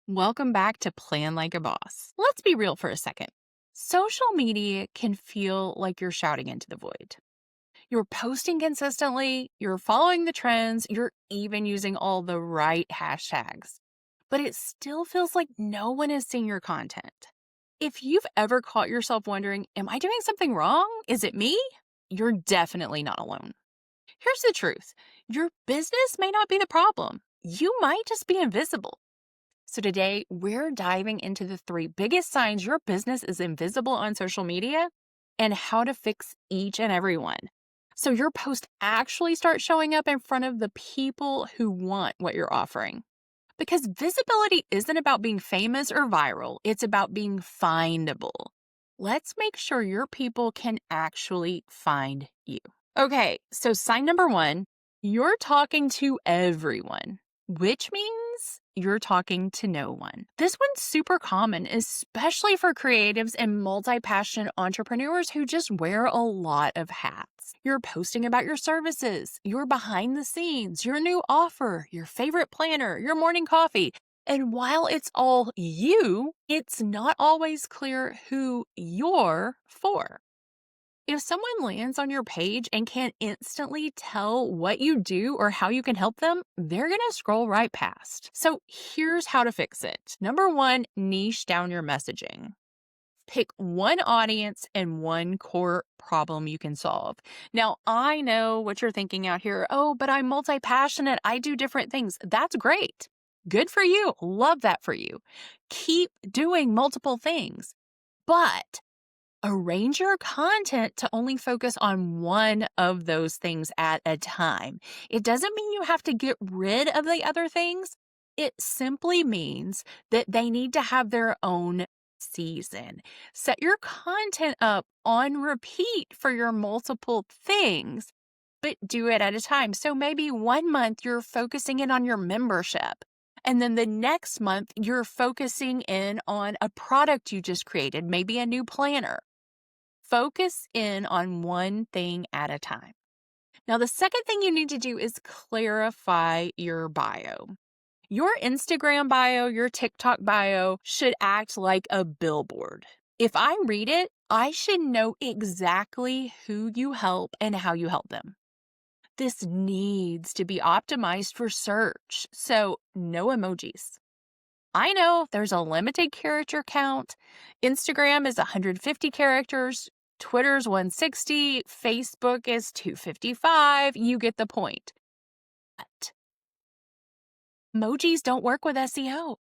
Welcome back to Plan Like a Boss. Let's be real for a second. Social media can feel like you're shouting into the void. You're posting consistently, you're following the trends, you're even using all the right hashtags. But it still feels like no one is seeing your content. If you've ever caught yourself wondering, am I doing something wrong? Is it me? You're definitely not alone. Here's the truth, your business may not be the problem. You might just be invisible. So today, we're diving into the three biggest signs your business is invisible on social media and how to fix each and every one. So your post actually starts showing up in front of the people who want what you're offering. Because visibility isn't about being famous or viral, it's about being findable. Let's make sure your people can actually find you. Okay, so sign number one, you're talking to everyone, which means you're talking to no one. This one's super common, especially for creatives and multi-passionate entrepreneurs who just wear a lot of hats. You're posting about your services, your behind the scenes, your new offer, your favorite planner, your morning coffee. And while it's all you, it's not always clear who you're for. If someone lands on your page and can't instantly tell what you do or how you can help them, they're going to scroll right past. So here's how to fix it. Number one, niche down your messaging. Pick one audience and one core problem you can solve. Now, I know what you're thinking out here. Oh, but I'm multi-passionate. I do different things. That's great. Good for you. Love that for you. Keep doing multiple things. But arrange your content to only focus on one of those things at a time. It doesn't mean you have to get rid of the other things. It simply means that they need to have their own season. Set your content up on repeat for your multiple things, but do it at a time. So maybe 1 month you're focusing in on your membership. And then the next month, you're focusing in on a product you just created, maybe a new planner. Focus in on one thing at a time. Now, the second thing you need to do is clarify your bio. Your Instagram bio, your TikTok bio should act like a billboard. If I read it, I should know exactly who you help and how you help them. This needs to be optimized for search, so no emojis. I know there's a limited character count. Instagram is 150 characters. Twitter's 160. Facebook is 255. You get the point. But emojis don't work with SEO.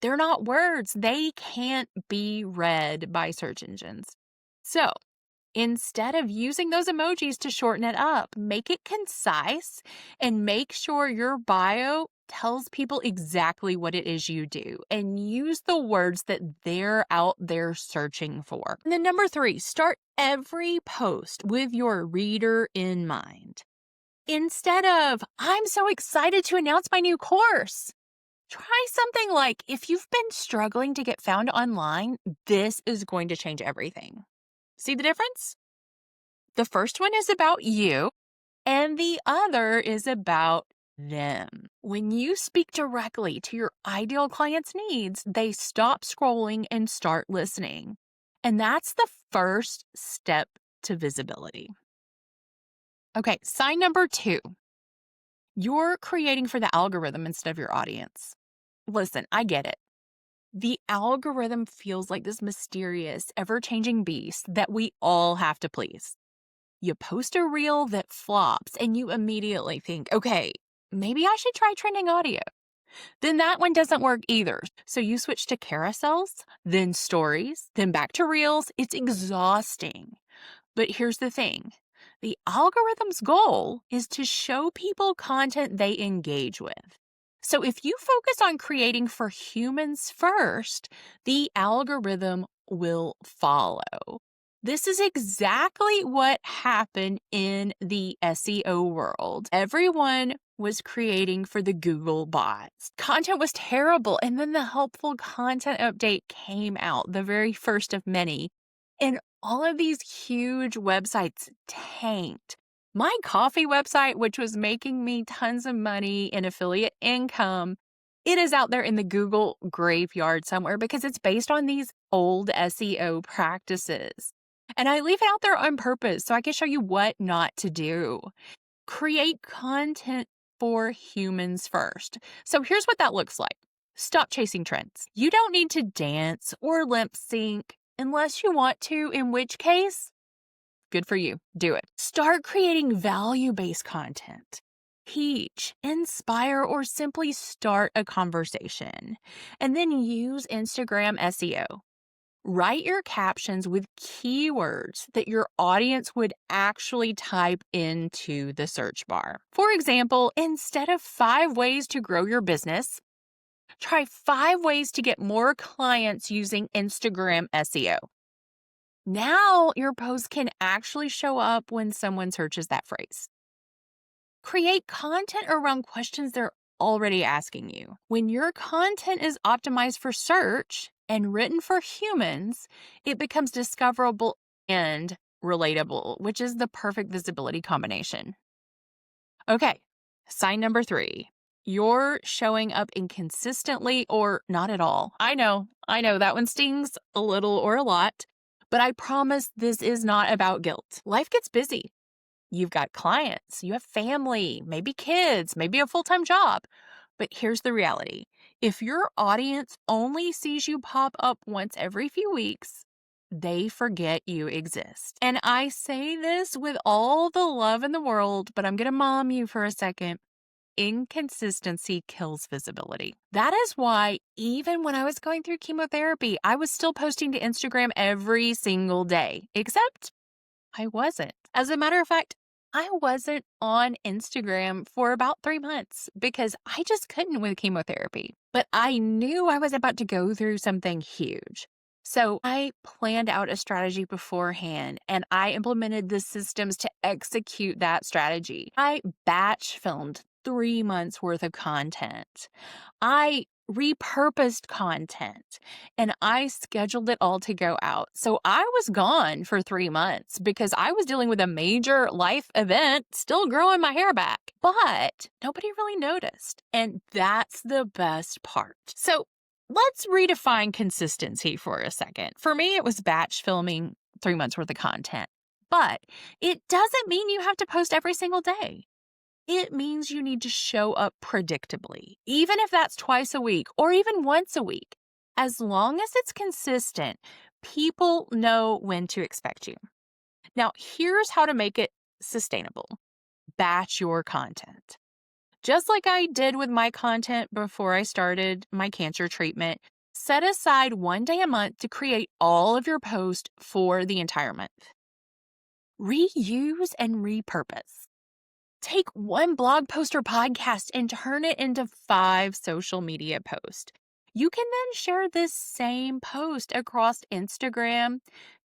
They're not words. They can't be read by search engines. So instead of using those emojis to shorten it up, make it concise and make sure your bio tells people exactly what it is you do and use the words that they're out there searching for. And then number three, start every post with your reader in mind. Instead of, I'm so excited to announce my new course, try something like, if you've been struggling to get found online, this is going to change everything. See the difference? The first one is about you, and the other is about them. When you speak directly to your ideal client's needs, they stop scrolling and start listening. And that's the first step to visibility. Okay, sign number two. You're creating for the algorithm instead of your audience. Listen, I get it. The algorithm feels like this mysterious, ever-changing beast that we all have to please. You post a reel that flops and you immediately think, okay, maybe I should try trending audio. Then that one doesn't work either. So you switch to carousels, then stories, then back to reels. It's exhausting. But here's the thing. The algorithm's goal is to show people content they engage with. So if you focus on creating for humans first, the algorithm will follow. This is exactly what happened in the SEO world. Everyone was creating for the Google bots. Content was terrible, and then the helpful content update came out, the very first of many. And all of these huge websites tanked. My coffee website, which was making me tons of money in affiliate income, It is out there in the Google graveyard somewhere because it's based on these old SEO practices. And I leave it out there on purpose so I can show you what not to do. Create content for humans first. So here's what that looks like. Stop chasing trends. You don't need to dance or lip sync unless you want to, in which case, good for you. Do it. Start creating value-based content. Teach, inspire, or simply start a conversation. And then use Instagram SEO. Write your captions with keywords that your audience would actually type into the search bar. For example, instead of 5 ways to grow your business, try 5 ways to get more clients using Instagram SEO. Now your post can actually show up when someone searches that phrase. Create content around questions they're already asking you. When your content is optimized for search and written for humans, it becomes discoverable and relatable, which is the perfect visibility combination. Okay, sign number 3. You're showing up inconsistently or not at all. I know, that one stings a little or a lot, but I promise this is not about guilt. Life gets busy. You've got clients, you have family, maybe kids, maybe a full-time job. But here's the reality. If your audience only sees you pop up once every few weeks, they forget you exist. And I say this with all the love in the world, but I'm going to mom you for a second. Inconsistency kills visibility. That is why even when I was going through chemotherapy, I was still posting to Instagram every single day, except I wasn't. As a matter of fact, I wasn't on Instagram for about 3 months because I just couldn't with chemotherapy. But I knew I was about to go through something huge. So I planned out a strategy beforehand and I implemented the systems to execute that strategy. I batch filmed 3 months worth of content. I repurposed content and I scheduled it all to go out. So I was gone for 3 months because I was dealing with a major life event, still growing my hair back, but nobody really noticed. And that's the best part. So let's redefine consistency for a second. For me, it was batch filming 3 months worth of content, but it doesn't mean you have to post every single day. It means you need to show up predictably, even if that's twice a week or even once a week. As long as it's consistent, people know when to expect you. Now, here's how to make it sustainable. Batch your content. Just like I did with my content before I started my cancer treatment, set aside 1 day a month to create all of your posts for the entire month. Reuse and repurpose. Take 1 blog post or podcast and turn it into 5 social media posts. You can then share this same post across Instagram,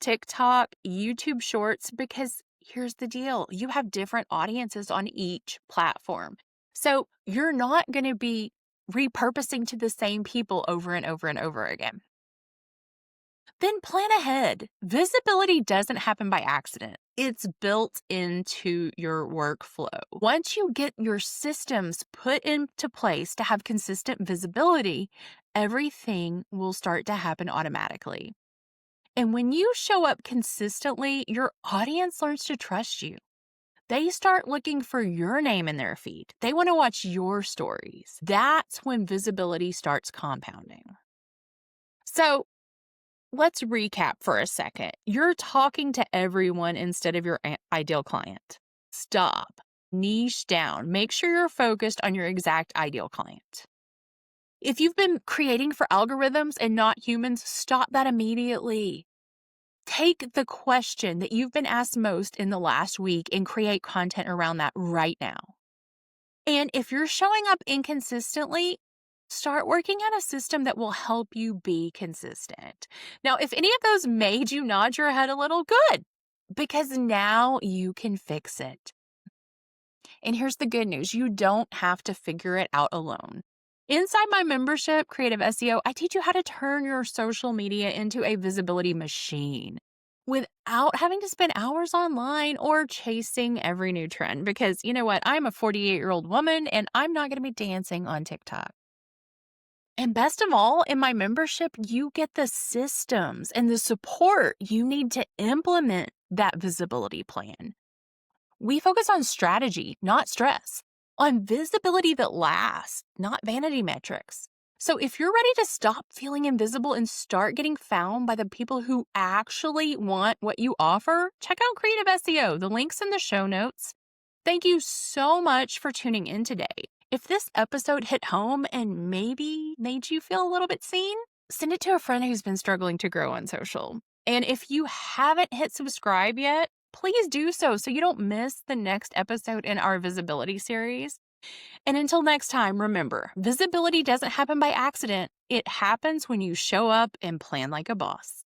TikTok, YouTube Shorts, because here's the deal. You have different audiences on each platform. So you're not going to be repurposing to the same people over and over and over again. Then plan ahead. Visibility doesn't happen by accident. It's built into your workflow. Once you get your systems put into place to have consistent visibility, everything will start to happen automatically. And when you show up consistently, your audience learns to trust you. They start looking for your name in their feed. They want to watch your stories. That's when visibility starts compounding. So, let's recap for a second. You're talking to everyone instead of your ideal client. Stop. Niche down. Make sure you're focused on your exact ideal client. If you've been creating for algorithms and not humans, stop that immediately. Take the question that you've been asked most in the last week and create content around that right now. And if you're showing up inconsistently, start working on a system that will help you be consistent. Now, if any of those made you nod your head a little, good, because now you can fix it. And here's the good news. You don't have to figure it out alone. Inside my membership, Creative SEO, I teach you how to turn your social media into a visibility machine without having to spend hours online or chasing every new trend. Because you know what? I'm a 48-year-old woman and I'm not going to be dancing on TikTok. And best of all, in my membership, you get the systems and the support you need to implement that visibility plan. We focus on strategy, not stress, on visibility that lasts, not vanity metrics. So if you're ready to stop feeling invisible and start getting found by the people who actually want what you offer, check out Creative SEO. The link's in the show notes. Thank you so much for tuning in today. If this episode hit home and maybe made you feel a little bit seen, send it to a friend who's been struggling to grow on social. And if you haven't hit subscribe yet, please do so you don't miss the next episode in our visibility series. And until next time, remember, visibility doesn't happen by accident. It happens when you show up and plan like a boss.